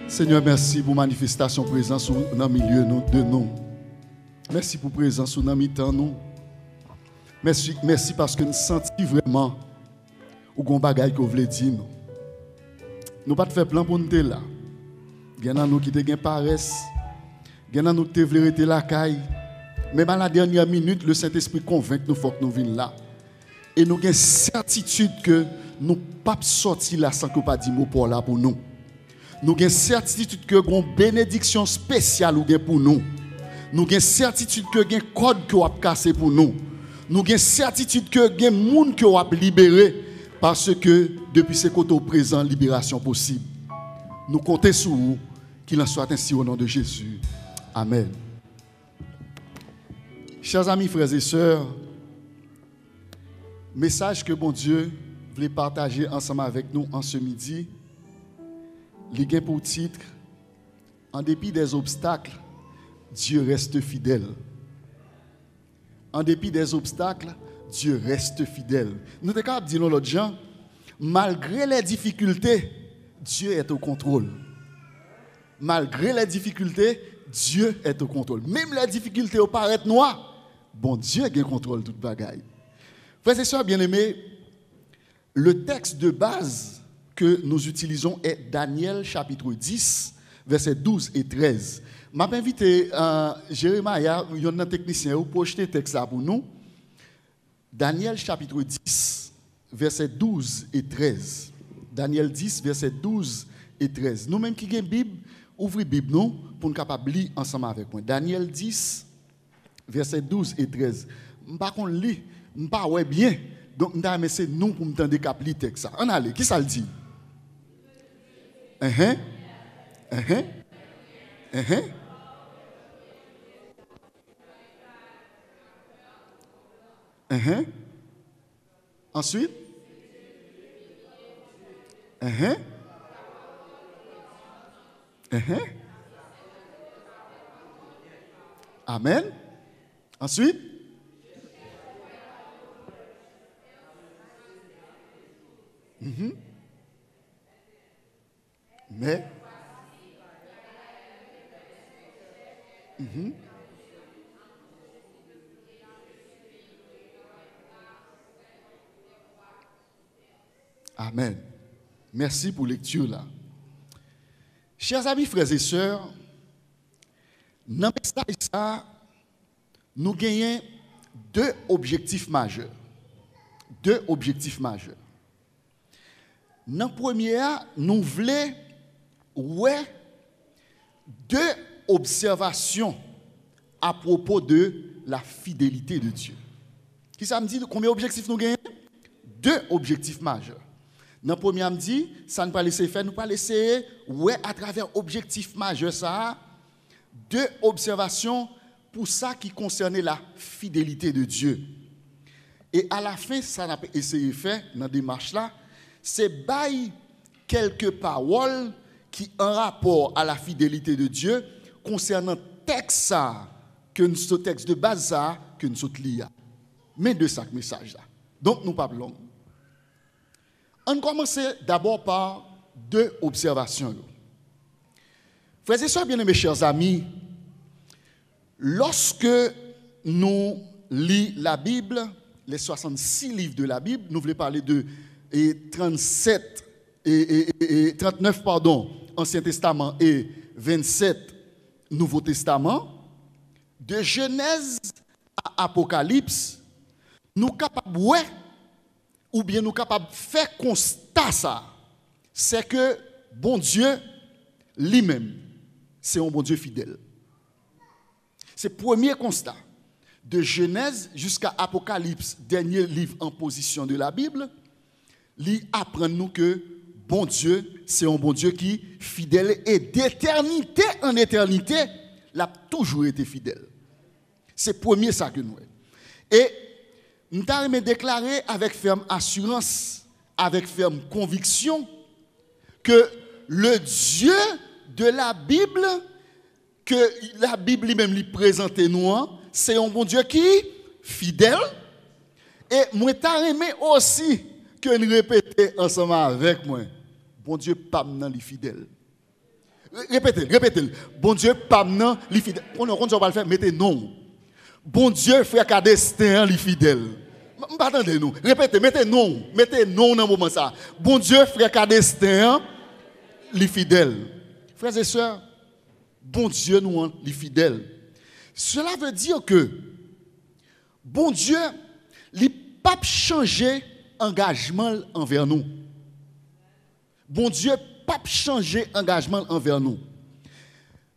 Seigneur, merci pour manifestation présence dans le milieu de nous. Merci pour présence dans le milieu nous. Merci parce que nous sentons vraiment ou gon bagay que vous voulez dire nous. Nous pas faire plan pour nous là. Il y en a nous qui te gen paresse. Il y en a nous qui te voulons rester la caille. Même à la dernière minute, le Saint-Esprit convainc nous faut que nous venions là. Et nous avons certitude que nous ne pouvons pas sortir là sans que nous pas dire mot pour là pour nous. Nous avons certitude que nous avons une bénédiction spéciale pour nous. Nous avons certitude que nous avons un code qui va casser pour nous. Nous avons certitude que nous avons un monde qui va libérer parce que depuis ce côté présent, libération possible. Nous comptons sur vous, qu'il en soit ainsi au nom de Jésus. Amen. Chers amis, frères et sœurs, message que bon Dieu voulait partager ensemble avec nous en ce midi. Il a pour titre, en dépit des obstacles, Dieu reste fidèle. En dépit des obstacles, Dieu reste fidèle. Nous sommes capables de dire l'autre gens, malgré les difficultés, Dieu est au contrôle. Malgré les difficultés, Dieu est au contrôle. Même les difficultés au paraître noires, bon Dieu a le contrôle de toute bagaille. Frères et sœurs bien-aimés, le texte de base que nous utilisons est Daniel chapitre 10, versets 12 et 13. Je vais inviter Jérémia, un technicien, pour projeter le texte là pour nous. Daniel chapitre 10, versets 12 et 13. Daniel 10, versets 12 et 13. Nous-mêmes qui avons une Bible, ouvrez la Bible nous, pour nous capables de lire ensemble avec moi. Daniel 10, versets 12 et 13. Je ne sais pas qu'on lit, je ne sais pas bien. Donc, je vais essayer nous pour me tendre cap lire le texte. On allez, qui ça le dit? Ensuite? Amen. Ensuite? Mais? Amen. Merci pour la lecture là. Chers amis, frères et sœurs, dans le message ça, nous gagnons deux objectifs majeurs. Deux objectifs majeurs. Dans le premier, nous voulons deux observations à propos de la fidélité de Dieu. Qui ça me dit combien d'objectifs nous gagnons? Deux objectifs majeurs. Dans le premier, me dit, ça ne pas laisser faire, nous pas laisser, à travers objectif majeur, ça, deux observations pour ça qui concernait la fidélité de Dieu. Et à la fin, ça n'a pas essayé de faire dans la démarche là, c'est bailler quelques paroles qui ont rapport à la fidélité de Dieu concernant le texte ça, que nous ce texte de base ça, que nous sommes liés. Mais de ce message là. Donc nous parlons. On commence d'abord par deux observations. Frères et sœurs bien-aimés, chers amis, lorsque nous lisons la Bible, les 66 livres de la Bible, nous voulons parler de 37 et 39 Ancien Testament et 27 Nouveau Testament, de Genèse à Apocalypse, nous sommes capables ou bien nous capables de faire constat ça, c'est que bon Dieu lui-même, c'est un bon Dieu fidèle. C'est le premier constat. De Genèse jusqu'à Apocalypse, dernier livre en position de la Bible, lui apprend nous que bon Dieu, c'est un bon Dieu qui est fidèle et d'éternité en éternité, il a toujours été fidèle. C'est le premier ça que nous avons. Et nous avons déclaré avec ferme assurance, avec ferme conviction, que le Dieu de la Bible, que la Bible lui-même lui présente nous, c'est un bon Dieu qui est fidèle. Et moi, t'as aimé aussi que nous répétons ensemble avec moi. Bon Dieu, pas maintenant les fidèles. Répétez. Bon Dieu, pas maintenant les fidèles. On ne va le faire, mettez non. Bon Dieu, frère, qu'à destin les fidèles. Attendez nous. Répétez, mettez non dans le moment ça. Bon Dieu, frère, qu'à destin les fidèles. Frères et sœurs, bon Dieu, nous, les fidèles. Cela veut dire que bon Dieu, il n'a pas changé engagement envers nous. Bon Dieu, pas changer engagement envers nous.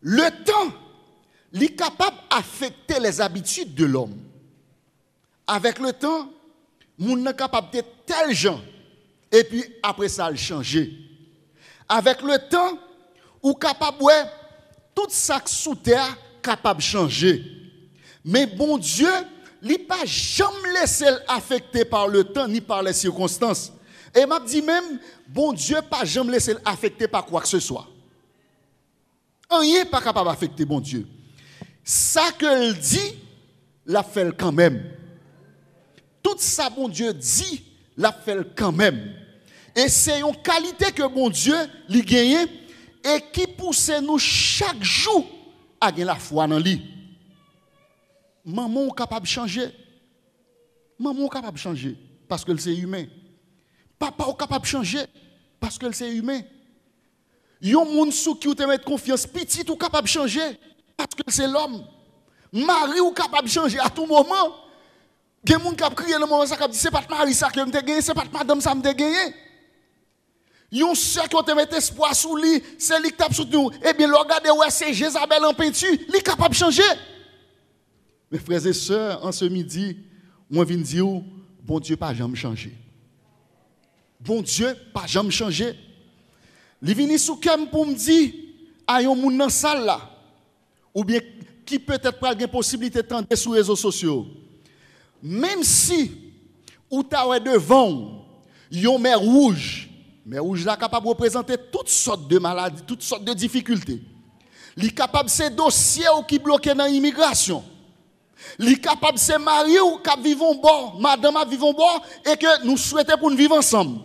Le temps, il est capable d'affecter les habitudes de l'homme. Avec le temps, nous est capable d'être tel gens. Et puis après ça, il changer. Avec le temps, ou capable ouais, tout ça sous terre capable de changer. Mais bon Dieu, il n'a pas jamais laissé affecter par le temps ni par les circonstances. Et m'a dit même, bon Dieu, pas jamais laissé affecter par quoi que ce soit. Rien n'est pas capable d'affecter bon Dieu. Ça que il dit, l'a fait quand même. Tout ça, bon Dieu dit, l'a fait quand même. Et c'est une qualité que bon Dieu lui gagne et qui pousse nous chaque jour à gagner la foi dans lui. Maman est capable de changer. Maman est capable de changer parce que c'est humain. Papa est capable de changer parce que c'est humain. Yon moun sou qui ou te mettre confiance, petit ou capable de changer parce que c'est l'homme. Mari ou capable de changer à tout moment. Gen moun k'ap crier dans moment ça k'ap dit c'est pas mari ça que m'te gagné, c'est pas madame ça m'te gagné. Yon sœur qui ou te mettre espoir sous lui, c'est lui qui tape sous nous. Eh bien, regardez ouais c'est Jézabel en peinture, lui capable de changer. Mes frères et sœurs, en ce midi, moi viens dire bon Dieu pas jamais changer. Bon Dieu, pas jamais changer. Il vient sous cœur pour me dire, à yon moun dans salle là, ou bien qui peut-être pas une possibilité de tenter sur les réseaux sociaux. Même si, ou t'as devant, yon mer rouge là capable de représenter toutes sortes de maladies, toutes sortes de difficultés. Il est capable de ces dossiers qui bloquent dans l'immigration. Il est capable de ces mariés qui vivent bon, madame a vivent bon, et que nous souhaitons pour nous vivre ensemble.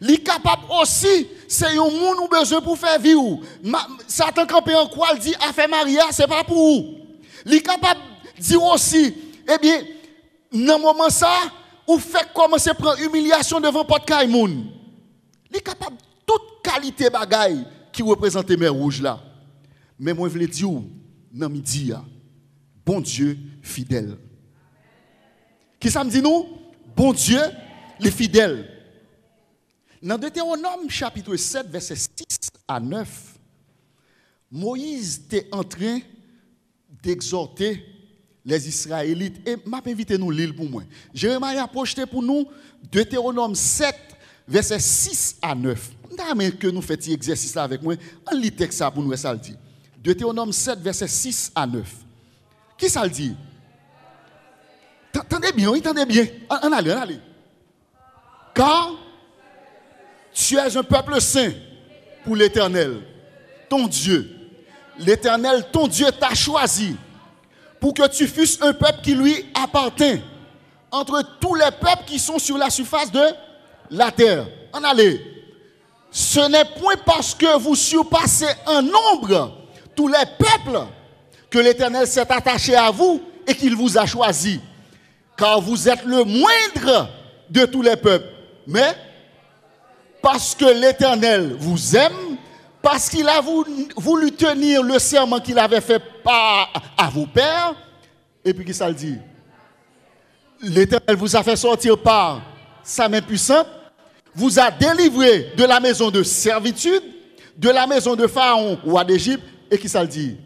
Il est capable aussi, c'est un monde nous besoin pour faire vivre. Satan campé en quoi, il dit, affaire Maria, c'est pas pour vous. Il est capable de dire aussi, eh bien, dans ce moment ça, ou fait commencer à prendre humiliation devant Porte Kaimoun. Il est capable de toute qualité bagaille qui représente les mers rouges là. Mais moi, je veux dire, dans midi, bon Dieu fidèle. Qui ça me dit nous? Bon Dieu, les fidèles. Dans Deutéronome chapitre 7, verset 6 à 9, Moïse était en train d'exhorter les Israélites. Et m'a invité nous lire pour moi. Jérémie a projeté pour nous Deutéronome 7, verset 6 à 9. Nous que nous fassions exercice avec moi. On lit texte pour nous, ça le dit. Deutéronome 7, verset 6 à 9. Qui ça le dit? Tendez bien, tendez bien. On allez. Car tu es un peuple saint pour l'Éternel, ton Dieu. L'Éternel, ton Dieu, t'a choisi pour que tu fusses un peuple qui lui appartient entre tous les peuples qui sont sur la surface de la terre. En allez. Ce n'est point parce que vous surpassez en nombre tous les peuples que l'Éternel s'est attaché à vous et qu'il vous a choisi. Car vous êtes le moindre de tous les peuples. Mais parce que l'Éternel vous aime, parce qu'il a voulu tenir le serment qu'il avait fait à vos pères, et puis qui ça le dit? L'Éternel vous a fait sortir par sa main puissante, vous a délivré de la maison de servitude, de la maison de Pharaon, roi d'Égypte, et qui ça le dit?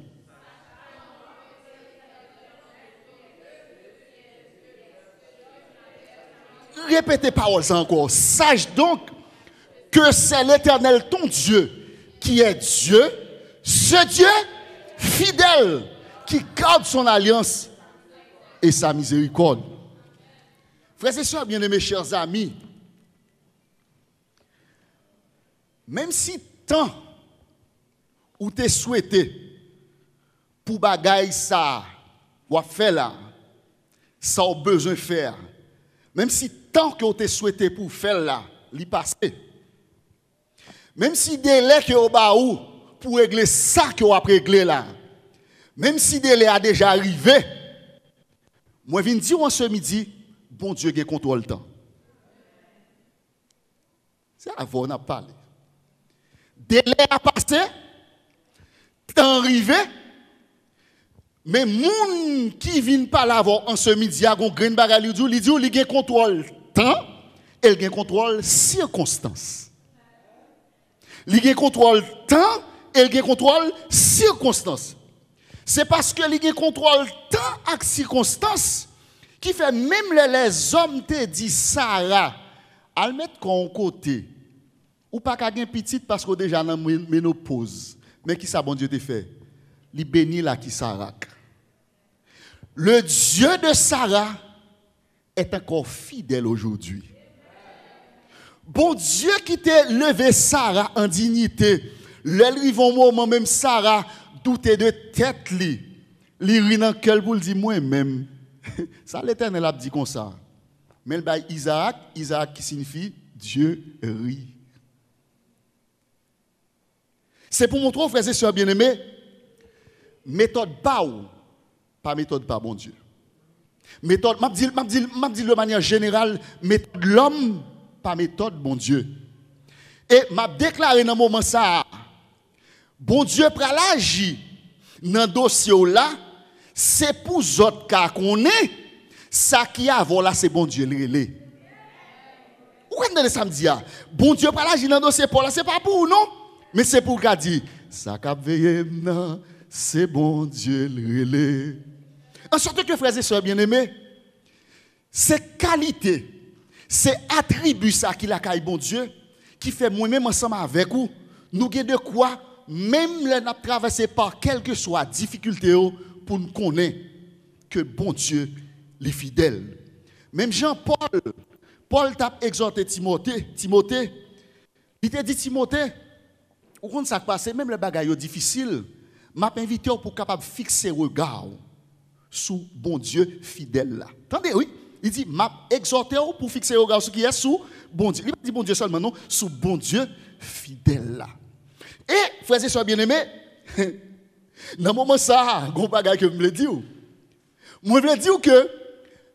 Répétez paroles encore. Sache donc que c'est l'Éternel ton Dieu qui est Dieu, ce Dieu fidèle qui garde son alliance et sa miséricorde. Frères et sœurs, bien-aimés, chers amis, même si tant ou t'es souhaité pour bagaille ça ou faire là, ça a besoin de faire, même si temps que vous avez souhaité pour faire là, il passe. Même si délai que vous avez pour régler ça que vous avez réglé là, même si délai a déjà arrivé, moi je viens dire en ce midi, bon Dieu qui contrôle le temps. C'est avant on a parlé. Délai a passé, temps arrivé, mais moun qui vient pas là en ce midi, a gon grain bagay il dit il contrôle temps, et il contrôle circonstances. Il contrôle temps, et il contrôle circonstances. C'est parce que il contrôle temps et circonstances qui fait même les hommes te dit Sarah, à le mettre en côté. Ou pas qu'à gagner petite parce qu'on déjà dans ménopause. Mais qui ça bon Dieu te fait? Il bénit la qui Sarah. Le Dieu de Sarah est encore fidèle aujourd'hui. Bon Dieu qui t'a levé Sarah en dignité, le vont moment même Sarah douter de tête li rit dans cœur pour dire moi même. Ça l'Éternel a dit comme ça. Mais le Isaac qui signifie Dieu rit. C'est pour montrer aux frères et sœurs bien-aimés, méthode pas méthode pas bon Dieu. Méthode, m'a dit de manière générale, méthode l'homme, pas méthode bon Dieu. Et m'a déclaré dans ce moment ça, bon Dieu pral agir dans le dossier là, c'est pour autres cas qu'on est, ça qui a là c'est bon Dieu le. Vous comprenez samedi là? Bon Dieu pral agir dans le dossier pour là, c'est pas pour non, mais c'est pour qu'a dit ça qu'a veillé non, c'est bon Dieu le. En sorte que frères et sœurs bien-aimés, c'est qualité, c'est attribut ça qui la caille bon Dieu qui fait moi-même ensemble avec vous, nous avons de quoi même les n'a traversé par quelle que soit difficulté pour nous connaître que bon Dieu est fidèle. Même Paul t'a exhorté Timothée, il t'a dit Timothée, ou quand ça passe même les bagailles difficiles, m'a invité pour capable fixer regard sous bon Dieu fidèle là. Attendez, oui, il dit m'a exhorté pour fixer regard sur qui est sous bon Dieu. Il pas dit bon Dieu seulement non, sous bon Dieu fidèle là. Et frères et sœurs bien-aimés, dans le moment ça, gros bagage que je me dire. Moi je veux dire que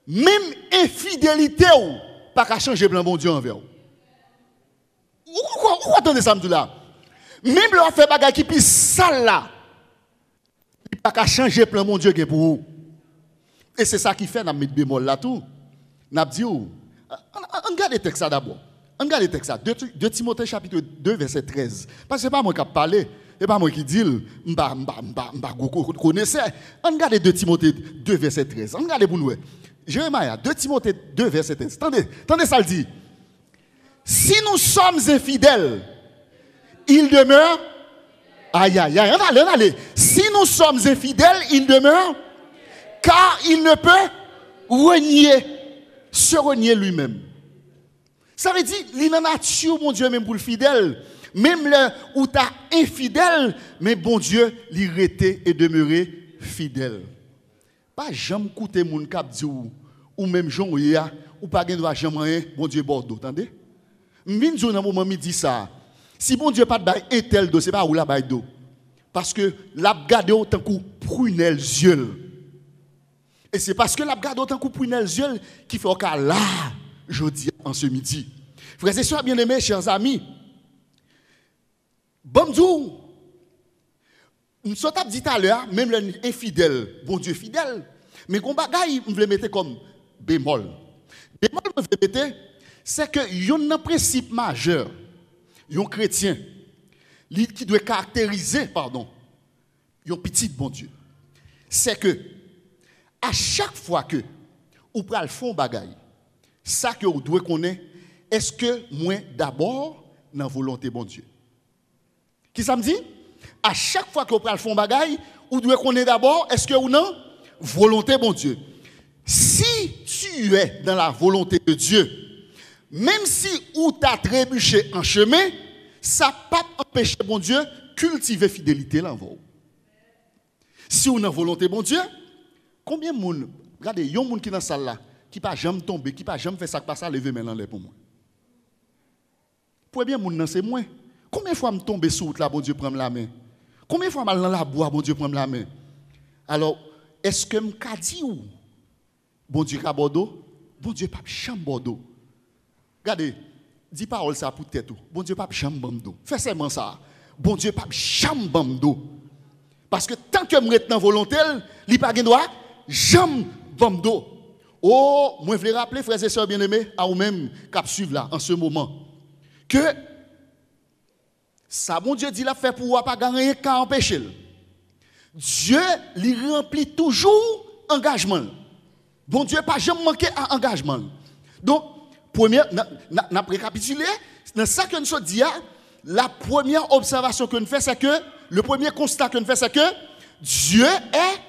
même infidélité ou pas qu'à changer plan bon Dieu envers vous. Vous attendez ça là? Même leur fait bagage qui plus sale là. Il pas qu'à changer plan mon Dieu qui est pour vous. Et c'est ça qui fait n'a mettre bémol là tout. N'a dit on regarde le texte d'abord. On regarde le texte, 2 Timothée chapitre 2, verset 13. Parce que ce n'est pas moi qui parle, ce n'est pas moi qui dis, je connaissais. On regarde 2 Timothée 2, verset 13. On regarde pour nous. Jérémie, 2 Timothée 2, verset 13. Attendez ça le dit. Si nous sommes infidèles, il demeure. Aïe, aïe, aïe, on allez. Si nous sommes infidèles, il demeure. Car il ne peut se renier lui-même. Ça veut dire, il en nature, mon Dieu, même pour le fidèle. Même là où tu es infidèle, mais bon Dieu, il restait et demeurait fidèle. Pas jamais écouter mon cap dit ou même Jean ou pas gagner jamais bon Dieu Bordeaux, attendez? M'vinn dans un moment dit ça. Si bon Dieu pas de bail un tel dos, c'est pas ou la bail d'eau. Parce que l'a gardé autant coup prunelle yeux. Et c'est parce que l'a gardé autant coup prunelle yeux qui fait au là jeudi en ce midi. Frères et sœurs bien-aimés, chers amis, bon Dieu, nous sommes dit tout à l'heure, même l'infidèle, bon Dieu fidèle, mais qu'on bagaille, on veut mettre comme bémol. Bémol, on veut mettre, c'est que il y a un principe majeur, un chrétien, qui doit caractériser, un petit bon Dieu. C'est que, à chaque fois que vous prenez le fond bagaille, ça que vous devez connaître, est-ce que moi d'abord dans la volonté bon Dieu? Qui ça me dit? À chaque fois que vous prenez le fond bagaille, vous devez connaître d'abord, est-ce que vous non volonté bon Dieu? Si tu es dans la volonté de Dieu, même si vous t'as trébuché en chemin, ça ne peut pas empêcher bon Dieu cultiver fidélité là en vous. Si vous avez dans la volonté bon Dieu, combien de monde, regardez, il y a un monde qui est dans la salle là, qui pas jamais tomber, qui pas jamais fait ça, pas ça, lever maintenant pour moi. Pour bien, mon c'est moi. Combien de fois me tomber sur route là, bon Dieu prend la main? Combien de fois mal dans la bois, bon Dieu prend la main? Alors, est-ce que me dit ou bon Dieu ka Bordeaux? Bon Dieu pas chambre Bordeaux. Regardez, dis parole ça pour tête ou. Bon Dieu pas chambre bamdo. Fais seulement ça. Bon Dieu pas chambre bamdo. Parce que tant que me rete dans volonté, li pas gen droit jambe bamdo. Oh, moi je voulais rappeler frères et sœurs bien-aimés à vous-même qui suivent là en ce moment que ça bon Dieu dit l'a fait pour pas gagner qu'à empêcher. Dieu lui remplit toujours engagement. Bon Dieu pas jamais manqué à engagement. Donc première n'a récapitulé dans ça que nous dit la première observation que nous fait c'est que le premier constat que nous fait c'est que Dieu est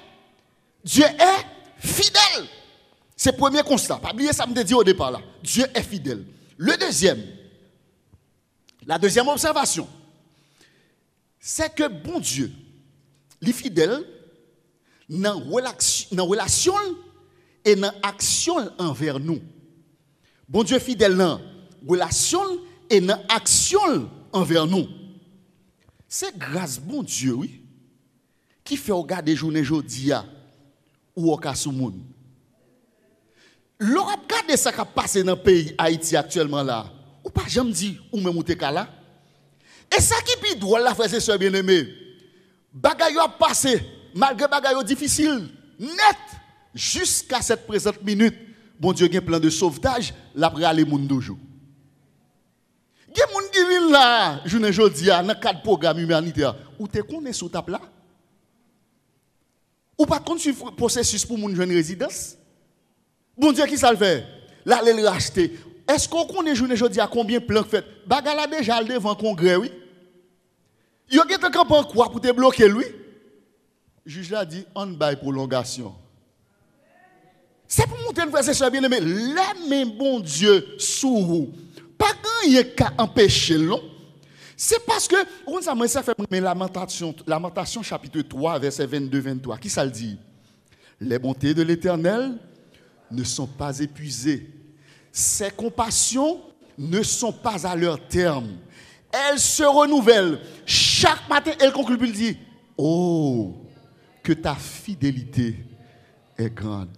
fidèle. C'est le premier constat. Pas oublier ça me dit au départ là. Dieu est fidèle. La deuxième observation c'est que bon Dieu est fidèle dans relation et dans action envers nous. Bon Dieu est fidèle dans relation et dans action envers nous. C'est grâce bon Dieu, oui, qui fait regarder journée jodi ou au cas sous monde. L'on a regardé ça qui a passé dans le pays Haïti actuellement là. Ou pas jamais dit ou même ou te là. Et ça qui est drôle là frères et sœurs bien-aimés. Bagay a passé malgré bagay difficile net jusqu'à cette présente minute. Bon Dieu a un plan de sauvetage, l'après aller moun toujours. Il y a des gens qui viennent là, je ne dis pas, dans le cadre programme humanitaire, ou tu connais sous table là? Ou pas de suivre processus pour moun jeune résidence? Bon Dieu, qui ça le fait? Là, il racheter. Est-ce qu'on connaît, je ne dis à combien de plans fait? Bagala déjà devant le congrès, oui? Il y a quelqu'un qui a quoi pour te bloquer, lui? Le juge a dit, on bail prolongation. C'est pour monter une frère et bien aimé. Les mêmes bon Dieu sous vous. Pas rien qu'à empêcher non. C'est parce que, ça fait Lamentation chapitre 3, verset 22-23. Qui ça le dit? Les bontés de l'Éternel ne sont pas épuisées. Ses compassions ne sont pas à leur terme. Elles se renouvellent. Chaque matin, elle conclut, il dit, oh, que ta fidélité est grande.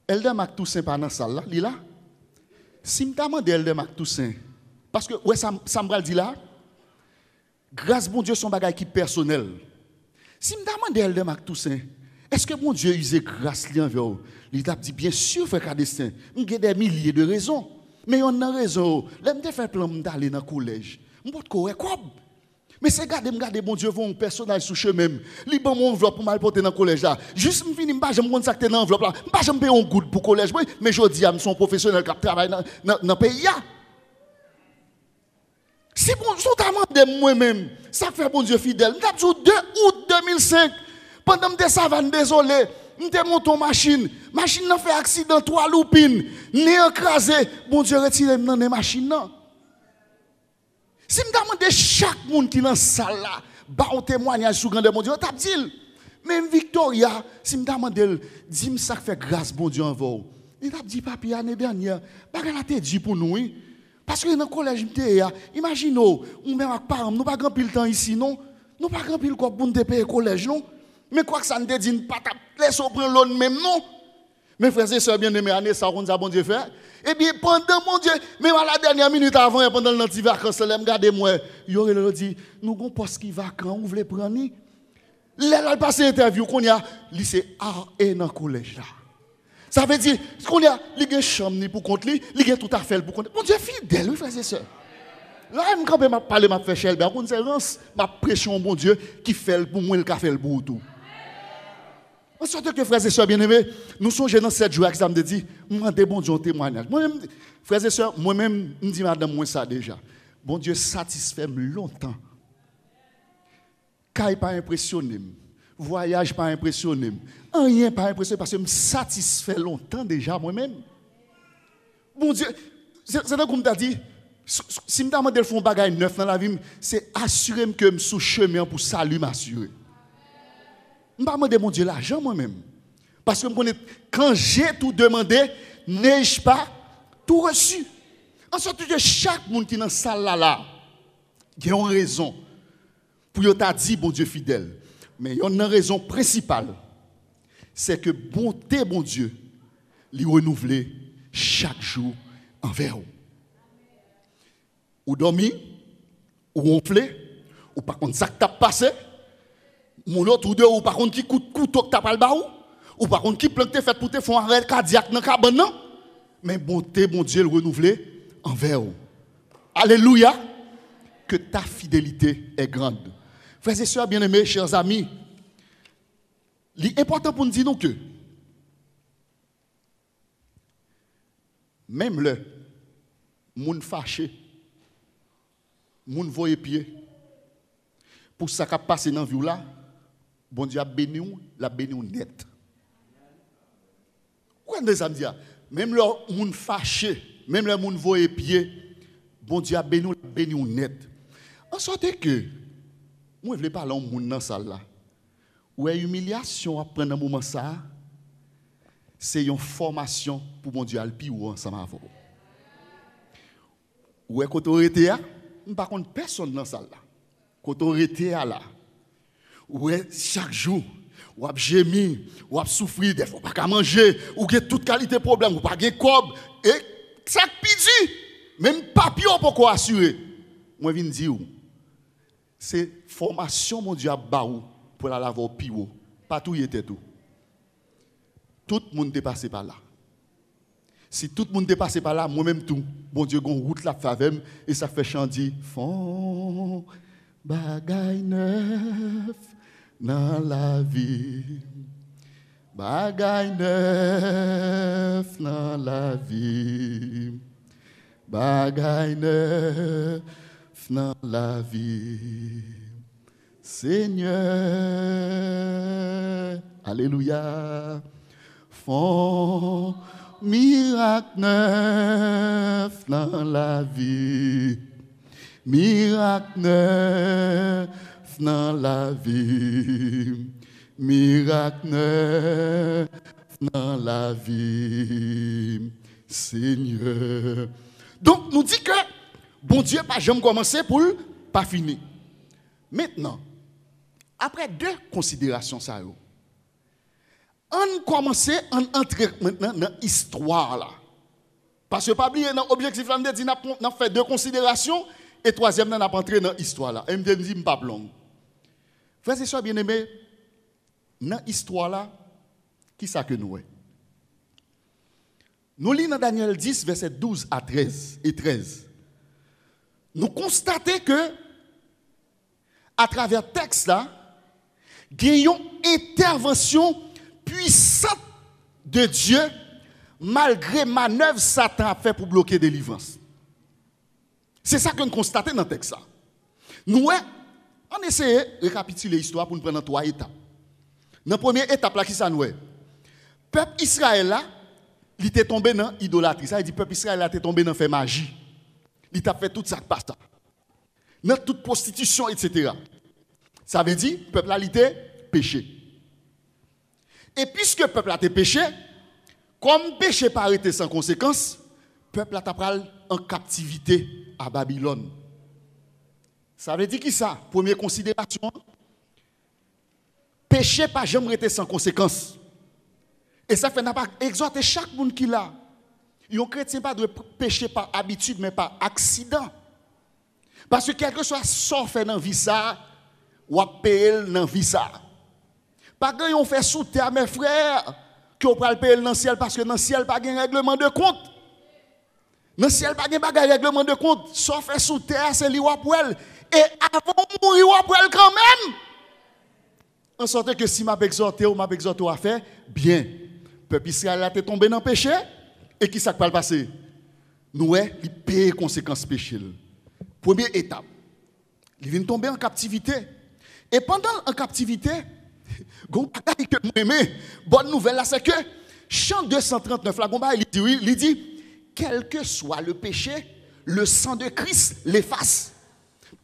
Elder Mac Toussaint pas dans la salle là, il là. Si me demande Elder Mac Toussaint, parce que ouais ça me dit là, grâce bon Dieu son bagage qui personnel. Si me demande Elder Mac Toussaint, est-ce que bon Dieu use grâce li envers vous? Il t'a dit bien sûr frère Cadestin, il y a des milliers de raisons, mais on a raison. Là me fait plan d'aller dans collège. M'pot correct quoi? Mais c'est garder bon Dieu voit un personnage sous chemin. Li bon mon enveloppe pour mal porter dans collège là. Juste me fini m'pas j'aime consacrer dans enveloppe là. M'pas j'aime payer un good pour collège mais jodi am son professionnel qui travaille dans pays là. Si bon sont amende moi-même, ça fait bon Dieu fidèle. M't'a dit 2 août 2005 pendant me savane désolé, m'te monté en machine n'a fait accident 3 loupines, né écrasé, bon Dieu retire dans les machines non. Si je demande chaque monde qui est dans la salle là, bah un témoignage sur grandeur mon Dieu, t'as dit, même Victoria, si je demande, dis-moi ça fait grâce bon Dieu en vous. Il t'a dit, papi, l'année dernière, bah la tête dit pour nous, oui. Parce que dans le collège, imaginez, on même avec parents, nous pas grand pile temps ici, non? Nous pas grand pile quoi pour nous payer le collège, non? Mais quoi que ça ne te dit, pas laisse prendre l'autre même, non? Mes frères et sœurs bien-aimés, année ça, on a bon Dieu fait. Et bien, pendant mon Dieu, même à la dernière minute avant, pendant le petit vacances, regardez-moi, il y aurait dit, nous avons un poste qui vacant, vous voulez prendre? Là, il passe l'interview qu'on y a, lycée A et dans le collège là. Ça veut dire, qu'on y a, il y a une chambre pour compte, il y a tout à fait pour compte. Mon Dieu, fidèle, oui, frères et sœurs. Là, quand je parle, je fais chez elle, je prêche un bon Dieu qui fait pour moi, il a fait pour tout. En sorte que, frères et sœurs bien-aimés, nous sommes dans 7 jours, que ça me dit, moi, des bon Dieu en témoignage. Moi-même, frères et sœurs, moi-même, je dis, madame, moi, ça déjà. Bon Dieu satisfait longtemps. Caille pas impressionné. Voyage pas impressionné. Rien pas impressionné parce que me satisfait longtemps déjà, moi-même. Bon Dieu, c'est comme tu as dit, si je me demande de faire un bagage neuf dans la vie, c'est assurer que je suis sur chemin pour salut m'assurer. Je ne demande pas mon Dieu l'argent moi-même. Parce que quand j'ai tout demandé, n'ai-je pas tout reçu? En sorte que chaque monde qui est dans cette salle là, il y a une raison pour y t'a dit bon Dieu fidèle. Mais il y a une raison principale. C'est que bonté, bon Dieu, lui renouveler chaque jour envers vous. Ou dormi, ou ronflé, ou par contre ça que t'as passé, mon autre ou deux, ou par contre qui coûte couteau que t'as pas le baou, ou par contre qui plante fait pour te faire un arrêt cardiaque dans le cabane, non? Mais bonté, bon Dieu, le renouveler envers vous. Alléluia. Que ta fidélité est grande. Frères et sœurs bien-aimés, chers amis, l'important pour nous dire que même le monde fâché, monde voye pied, pour ça qui a passé dans la vie là, bon Dieu a béni, la béni net. Quoi est-ce que ça? Même le monde fâché, même le monde voye pied, bon Dieu a béni net. En sorte que, moi je veux parler au monde dans ça là. Ou est humiliation à prendre un moment ça, c'est une formation pour mon Dieu alpi ou ensemble avec vous. Ou est autorité là, par contre personne dans ça là. Autorité là. Ou est chaque jour ou a gémir, ou a souffrir, des fois pas manger, ou a toute qualité de problème, ou pas de cob et ça pidi, même papier pour quoi assurer. Moi viens dire c'est formation mon Dieu a baou pour la laver au pio, pas tout y était tout. Tout le monde est passé par là. Si tout le monde est passé par là, moi-même tout, bon Dieu, gon route la faveur et ça fait chanter fond bagay neuf dans la vie. Bagay neuf dans la vie. Bagay neuf dans la vie. Seigneur, alléluia, font miracle neuf dans la vie. Miracle neuf dans la vie. Miracle neuf dans la vie. Seigneur. Donc, nous dit que bon Dieu pas jamais commencé pour pas fini. Maintenant, après deux considérations, ça on commence à entrer maintenant dans l'histoire là. Parce que pas oublier dans l'objectif là, on a fait deux considérations et troisième, on a entré dans l'histoire là. Et me dit pas long. Frères et sœurs bien-aimés, dans l'histoire là, qui ça que nous est? Nous lisons dans Daniel 10, verset 12 à 13 et 13. Nous constatons que, à travers le texte là, il y a une intervention puissante de Dieu malgré manœuvre Satan a fait pour bloquer la délivrance. C'est ça que nous constatons dans le texte là. Nous, on essaie de récapituler l'histoire pour nous prendre trois étapes. Dans la première étape là, qui ça nous est? Peuple Israël là, il était tombé dans l'idolâtrie. Ça veut dire peuple Israël là, était tombé dans fait magie. Il t'a fait tout ça qui passe là. Dans toute prostitution, etc. Ça veut dire, le peuple a été péché. Et puisque le peuple a été péché, comme péché pas arrêté sans conséquence, le peuple a été en captivité à Babylone. Ça veut dire qui ça? Première considération. Péché pas jamais arrêté sans conséquence. Et ça fait n'a pas exhorter chaque monde qui l'a. Un chrétien pas de pécher par habitude, mais par accident. Parce que quel que soit ce qu'on fait dans la vie, ça, ou à payer dans la vie, ça. Pas que on fait sous terre, mes frères, qu'on peut payer dans le ciel, parce que dans le ciel, pas de règlement de compte. Dans le ciel, pas de règlement de compte. Ce qu'on fait sous terre, c'est l'Iwa pour elle. Et avant de mourir, pour elle quand même. En sorte que si m'a exhorté à faire, bien. Le peuple Israël a été tombé dans le péché. Et qui ça va passer? Nous, il paye les conséquences du péché. Première étape, il vient tomber en captivité. Et pendant en captivité, bonne nouvelle là, c'est que chant 239, là, il dit, quel que soit le péché, le sang de Christ l'efface.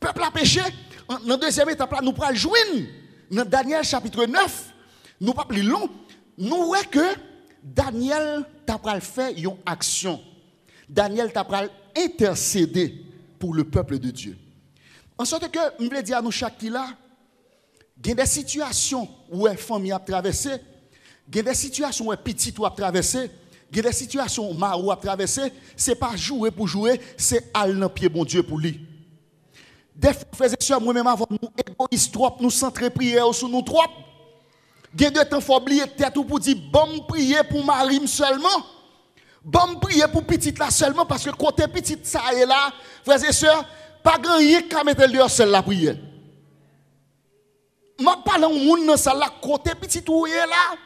Peuple a péché, dans la deuxième étape, là, nous pourrons le joindre. Dans Daniel chapitre 9, nous pas plus long, nous voyons que Daniel t'a fait une action. Daniel t'a intercédé pour le peuple de Dieu. En sorte que, je veux dire à nous chaque qui là, il y a des situations où les familles ont traversé, il y a des situations où les petits ont traversé, il y a des situations où Marou a traversé, ce n'est pas jouer pour jouer, c'est aller dans le pied bon Dieu pour lui. Des fois, frères et sœurs, moi-même avant nous égoïstes trop, nous centrer prière sur nous trop. Il y a deux temps, il faut oublier tête pour dire, bon, prier pour Marie seulement. Bon, prier pour petite là seulement, parce que côté petite ça est là, frères et sœurs, pas grand rien qu'à mettre dehors seul la prière. Je parle au monde dans ça là, côté petit ou là,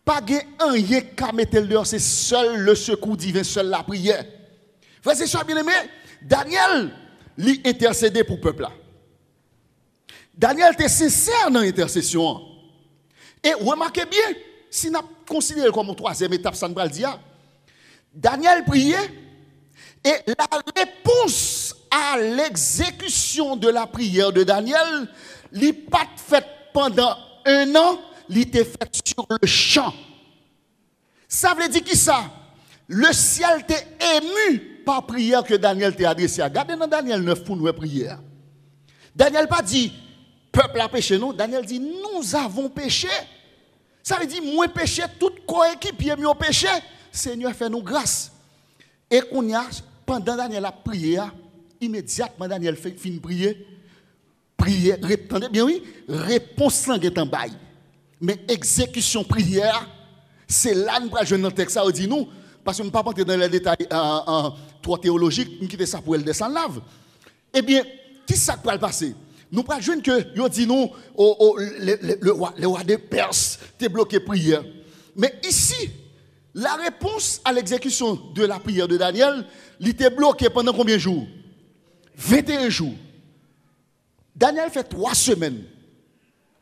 pas rien qu'à mettre dehors, c'est seul le secours divin, seul la prière. Frères et sœurs bien-aimés, Daniel lui intercédé pour le peuple là. Daniel était sincère dans l'intercession. Et remarquez bien, si nous considérons comme une troisième étape, ça ne va pas le dire. Daniel priait et la réponse à l'exécution de la prière de Daniel, n'est pas faite pendant un an, il était faite sur le champ. Ça veut dire qui ça? Le ciel était ému par prière que Daniel t'a adressée. Regardez dans Daniel 9 pour nous prière. Daniel pas dit peuple a péché, non. Daniel dit nous avons péché. Ça veut dire moi péché, tout coéquipier mieux péché. Seigneur fait nous grâce. Et qu'on y a pendant Daniel a prié, immédiatement Daniel fait fin prier. Prière, répondez bien oui, réponse est en bail. Mais exécution prière, c'est là nous prenons dans le texte, ça dit nous, parce que nous ne pouvons pas entrer dans les détails trop théologiques, nous quittons ça pour le descendre lave. Eh bien, qu'est-ce qui va passer? Nous prenons jouer que, nous dit nous, le roi de Perse, t'es bloqué prière. Mais ici, la réponse à l'exécution de la prière de Daniel, il était bloqué pendant combien de jours? 21 jours. Daniel fait 3 semaines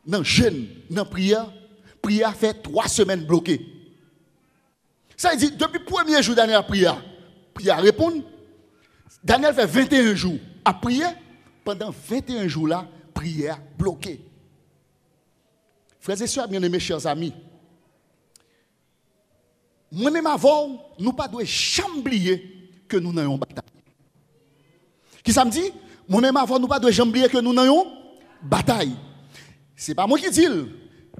dans le jeûne, dans la prière. Prière fait 3 semaines bloquée. Ça veut dire, depuis le premier jour, Daniel a prié. Prière répond. Daniel fait 21 jours à prier. Pendant 21 jours là, prière bloquée. Frères et sœurs, bien-aimés, chers amis, moi-même avant, nous ne devons jamais oublier que nous n'avons pas bataille. Qui ça me dit? Moi-même avant, nous ne devons jamais oublier que nous n'avons bataille. Ce n'est pas moi qui dis.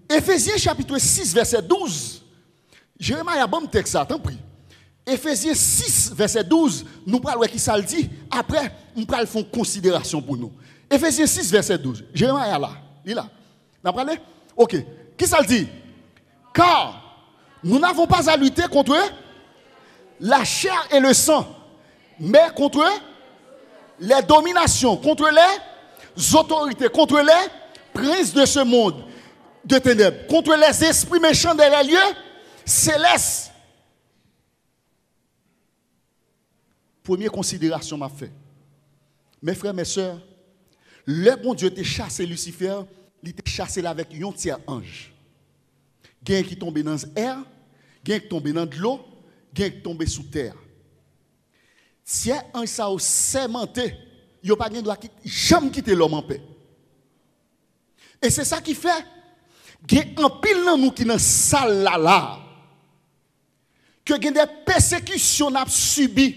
Éphésiens chapitre 6, verset 12. Jérémie a un bon texte, ça, tant pis. Éphésiens 6, verset 12, nous parlons de qui ça le dit. Après, nous parlons de considération pour nous. Éphésiens 6, verset 12. Jérémie est là. Il est là. Vous parlez? Ok. Qui ça le dit? Car nous n'avons pas à lutter contre la chair et le sang, mais contre les dominations, contre les autorités, contre les princes de ce monde de ténèbres, contre les esprits méchants des lieux célestes. Première considération m'a fait. Mes frères, mes sœurs, le bon Dieu t'a chassé Lucifer, il t'a chassé là avec un tiers ange. Quelqu'un qui tombe dans l'air, quelqu'un qui tombe dans de l'eau, quelqu'un qui tombe sous terre. Si un ça au sémenté, il n'y a pas de droit jamais quitter l'homme en paix. Et c'est ça qui fait qu'il y a un pile dans nous qui dans salle là que il y a des persécutions à subir.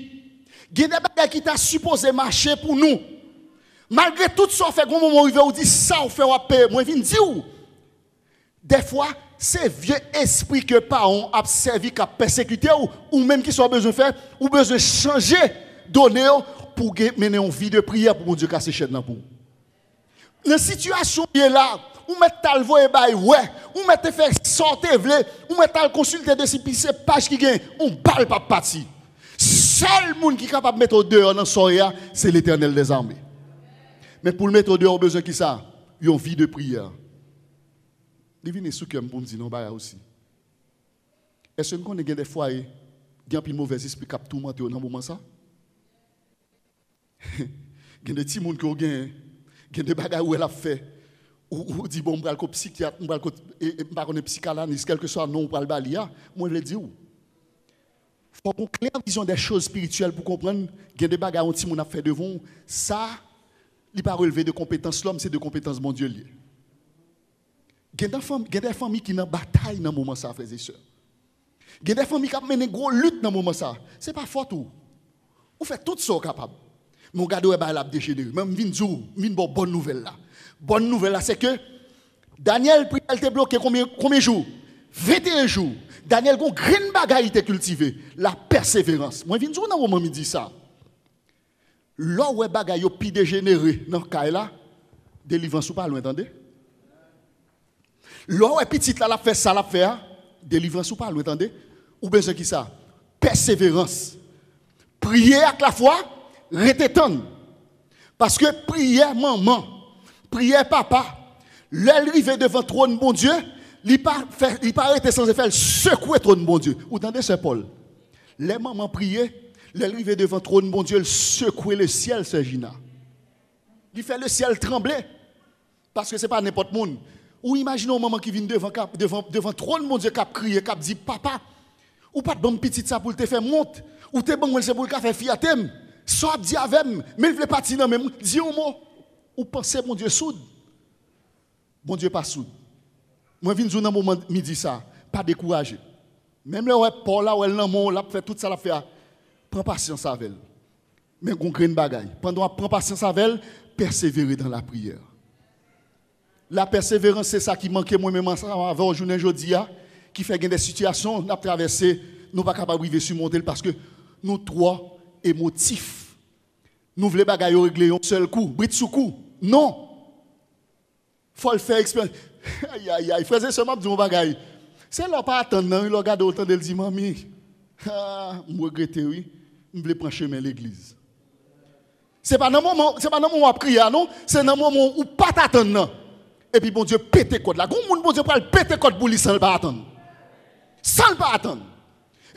Il y a des bagages qui t'a supposé marcher pour nous. Malgré tout ça, on fait un moment où on dit ça, on fait un paix. Moi, je viens dire, des fois, c'est vieux esprit que parents a servi qu'à persécuter ou même qui soit besoin de faire, ou besoin de changer, donner pour mener une vie de prière pour Dieu casser chaîne là pour. Dans la situation qui est là, ou mettre tal voyer bail ouais, ou mettre faire sortir vle, ou mettre consulter de ces pages qui gagne, on parle pas parti. Seul monde qui est capable de mettre au dehors dans soya, c'est l'Éternel des armées. Mais pour le mettre au dehors, on a besoin qui ça? Une vie de prière. Il vient sous cœur pour me dire non bah aussi. Est-ce que nous avons des foyers qui ont un mauvais esprit qui a tout monté dans le moment ça? Il y a des petits gens qui ont gagné, il y a des bagages où elle a fait. Ou dit bon, on va aller au psychiatre, on va aller au psychanalyste, quel que soit le nom, on va aller balia. Moi je le dis où? Il faut qu'on claire vision des choses spirituelles pour comprendre qu'il y a des bagages où on a fait devant. Ça, il n'est pas relevé de compétences l'homme, c'est de compétences mon Dieu liées. Il y a des familles qui sont en bataille dans ce moment, frères et sœurs. Il y a des familles qui ont mené une grosse lutte dans ce moment. Ce n'est pas fort tout. Vous faites tout ça capable. Mais regardez où est-ce que dégénéré. Même une bonne nouvelle là. Bonne nouvelle là, c'est que Daniel, il était bloqué combien de jours? 21 jours. Daniel, il a une grande bagaille cultivée. La persévérance. Moi, je viens de dire dans le moment où il dit ça. Là où est bagaille plus dégénéré dans le cas là, délivrance ou pas, vous entendez? Là où est petit là, la fait ça, la fait, délivrance ou pas, vous entendez? Ou bien c'est qui ça? Persévérance. Prier avec la foi, retétendre. Parce que prière maman, prière papa, l'arrivée devant le trône bon Dieu, il pas arrêter sans faire secouer le trône bon Dieu. Vous entendez ce Paul? Les mamans priaient, l'arrivée devant le trône bon Dieu, il secouait le ciel, c'est Gina. Il fait le ciel trembler. Parce que ce n'est pas n'importe monde. Ou imaginez un maman qui vient devant le trône bon Dieu, qui a crié, qui a dit papa, ou pas de bon petit ça pour te faire monter, ou te bon c'est pour le faire fiatem. Soit dit avec mais il veut pas dire même dis un mot. Ou pensez mon Dieu soude. Mon Dieu pas soude. Moi viens dans un moment midi ça, pas décourager. Même là ouais Paul là elle l'amour là fait tout ça la faire. Prends patience avec elle. Mais on crée une bagaille. Pendant prends patience avec elle, persévérer dans la prière. La persévérance c'est ça qui manquait moi même avant aujourd'hui aujourd'hui qui fait des situations n'a traversé, nous pas capable de surmonter parce que nous trois émotifs. Nous voulons bagaille régler un seul coup, bride sous coup. Non. Faut le faire expérience. Aïe aïe aïe, frère seulement dit mon bagaille. C'est là pas attendre, il regarde autant de dit mamie. Ah, je regrette oui, je voulais prendre chemin l'église. C'est pas dans moment où prier non, c'est dans le moment où pas t'attendre. Et puis bon Dieu pète code là. Gon bon Dieu pas péter code pour lui sans pas attendre. Sans pas attendre.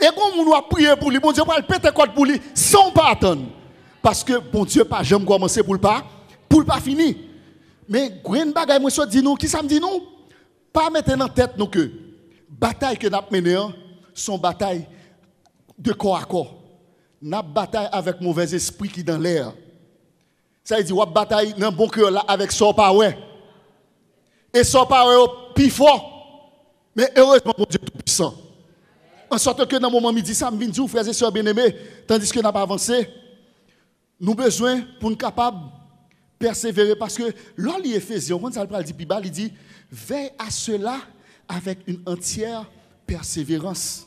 Et quand on doit prier pour lui, bon Dieu va péter code pour lui sans pas attendre. Parce que bon Dieu pas jamais commencer pour le pas finir. Mais grande bagaille moi soit dit nous qui ça me dit nous pas mettre dans tête nous que bataille que n'a mené sont bataille de corps à corps. N'a bataille avec mauvais esprit qui dans l'air. Ça veut dire ou bataille dans bon cœur là avec son pas ouais. Et son pas ouais plus fort. Mais heureusement mon Dieu tout puissant. En sorte que dans le moment midi, ça me dit, frères et sœurs bien-aimés, tandis que nous n'avons pas avancé, nous avons besoin pour nous capables de persévérer. Parce que là, l'Éphésiens, quand ça le dit, il dit, veille à cela avec une entière persévérance.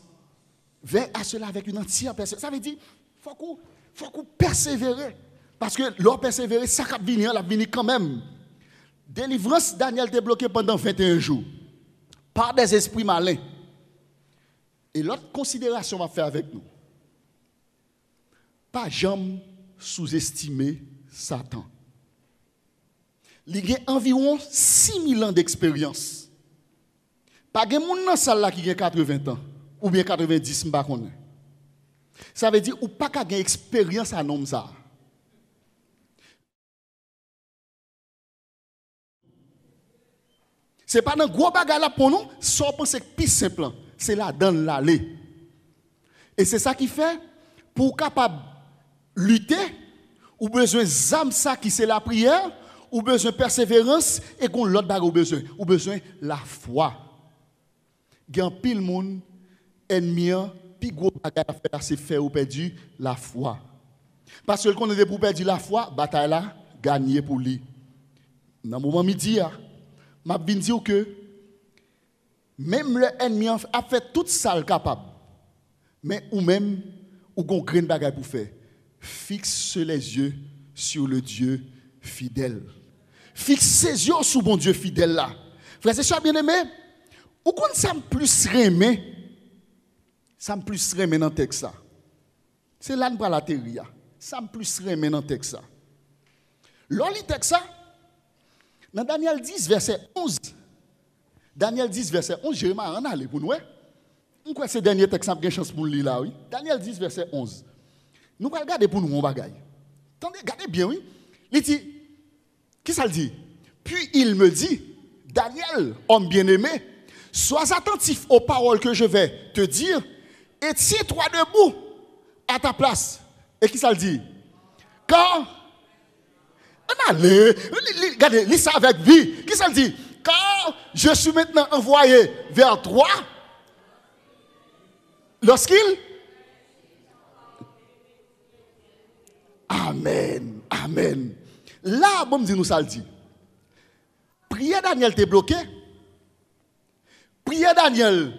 Veille à cela avec une entière persévérance. Ça veut dire, il faut qu'on persévérer. Parce que l'on persévérer, ça va venir quand même. Délivrance, Daniel était bloqué pendant 21 jours. Par des esprits malins. Et l'autre considération va faire avec nous. Pas jamais sous-estimer Satan. Il y a environ 6000 ans d'expérience. Pas de monde dans la salle qui a 80 ans. Ou bien 90, je ne sais pas. Ça veut dire ou pas qu'à une expérience à nom ça. Ce n'est pas un gros bagage là pour nous, sans penser que plus simple. C'est là dans l'allée. Et c'est ça qui fait, pour capable lutter, ou besoin d'âme ça qui c'est la prière, ou besoin de persévérance, et qu'on l'autre bagage ou besoin la foi. Il y a un pile monde, ennemi, puis gros bagage à faire, c'est faire ou perdre la foi. Parce que quand on est pour perdre la foi, bataille là, gagner pour lui. Dans le moment midi, je vais dire que même l'ennemi a fait tout ça capable. Mais ou même, ou qu'on grain de bagaille pour faire. Fixe les yeux sur le Dieu fidèle. Fixe ses yeux sur mon Dieu fidèle là. Frère, c'est ça bien aimé. Ou qu'on ça me plus remet. Ça me plus remet dans le texte ça. C'est là pour la théorie. Ça me plus remet dans le texte ça. Là, le texte ça. Dans Daniel 10, verset 11. Daniel 10, verset 11, Jérémie en allé pour nous. On croit que c'est le dernier texte qui a une chance pour nous lire là, oui. Daniel 10, verset 11. Nous allons regarder pour nous mon bagaille. Attendez, regardez bien, oui. Il dit, qui ça le dit? Puis il me dit, Daniel, homme bien-aimé, sois attentif aux paroles que je vais te dire et tiens-toi debout à ta place. Et qui ça le dit? Car, allez, regardez, lis ça avec vie. Qui ça le dit? Car je suis maintenant envoyé vers toi. Lorsqu'il... Amen, amen. Là, bon, nous ça le dit. Prière Daniel t'est bloqué. Prière Daniel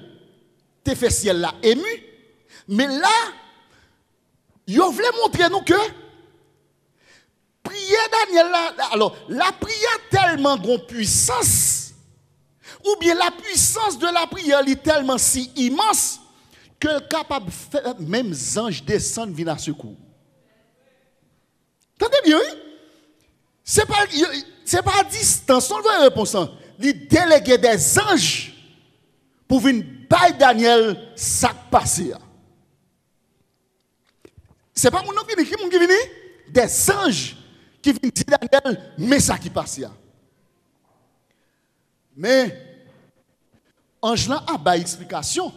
t'es fait ciel là ému. Mais là, il voulait montrer nous que prière Daniel là, alors la prière tellement grande puissance, ou bien la puissance de la prière est tellement si immense que le capable de faire même les anges descendent venir à secours. Entendez bien, oui? C'est pas à distance, on veut réponse. Il délégué des anges pour venir bailler Daniel ça passé. C'est pas mon nom qui vient, des anges qui viennent dire Daniel, mais ça qui passe. Mais, ange là a pas explication.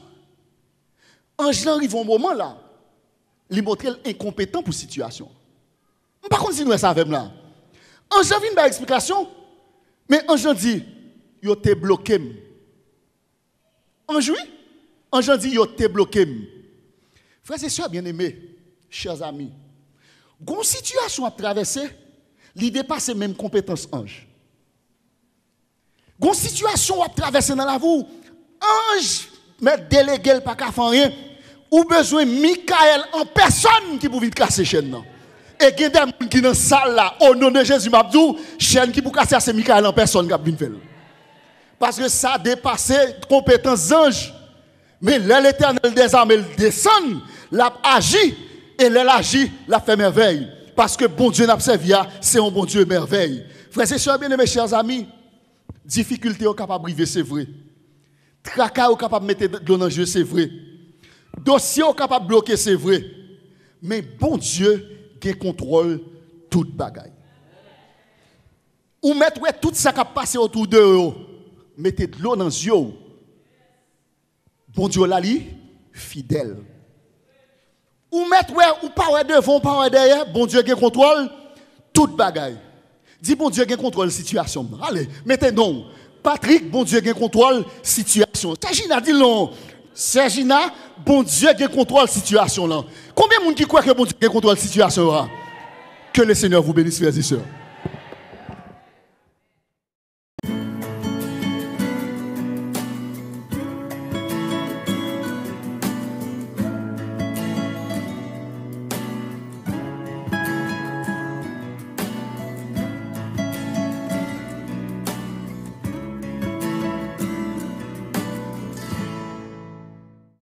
Ange là arrive au moment là, il montre incompétent pour la situation. Par contre, si nous savons là, ange vient pas explication, mais ange dit, yo te bloqué. Ange oui, ange dit, yo te bloqué. Frères et sœurs bien-aimés, chers amis, une situation à traverser, il dépasse même compétence ange. Une situation à traverser dans la vie, ange, mais délégué pas qu'à faire rien, ou besoin Michael en personne qui pouvait casser chaîne. Et il y a des gens qui sont dans la salle là, au nom de Jésus, Mabdou, chaîne qui pour casser, c'est Michael en personne qui a bien fait. Parce que ça a dépassé compétence ange. Mais l'Éternel des armées descend, l'a agi, et l'elle agit, l'a fait merveille. Parce que bon Dieu n'a servi, c'est un bon Dieu merveille. Frères et sœurs, bien aimés, chers amis, difficulté au capable de vivre, c'est vrai. Tracas au capable de mettre de l'eau dans le jeu, c'est vrai. Dossier au capable de bloquer, c'est vrai. Mais bon Dieu, qui contrôle toute bagaille. Ou mettre tout ça qui a passé autour de eux, mettez de l'eau dans les yeux. Bon Dieu là, fidèle. Ou mettre ou pas devant, pas derrière, bon Dieu qui contrôle toute bagaille. Dis bon Dieu qui contrôle la situation. Allez, mettez non. Patrick, bon Dieu qui contrôle la situation. Sergina, dis non. Sergina, bon Dieu qui contrôle la situation là. Combien de monde qui croit que bon Dieu qui contrôle la situation là? Que le Seigneur vous bénisse, frères et sœurs.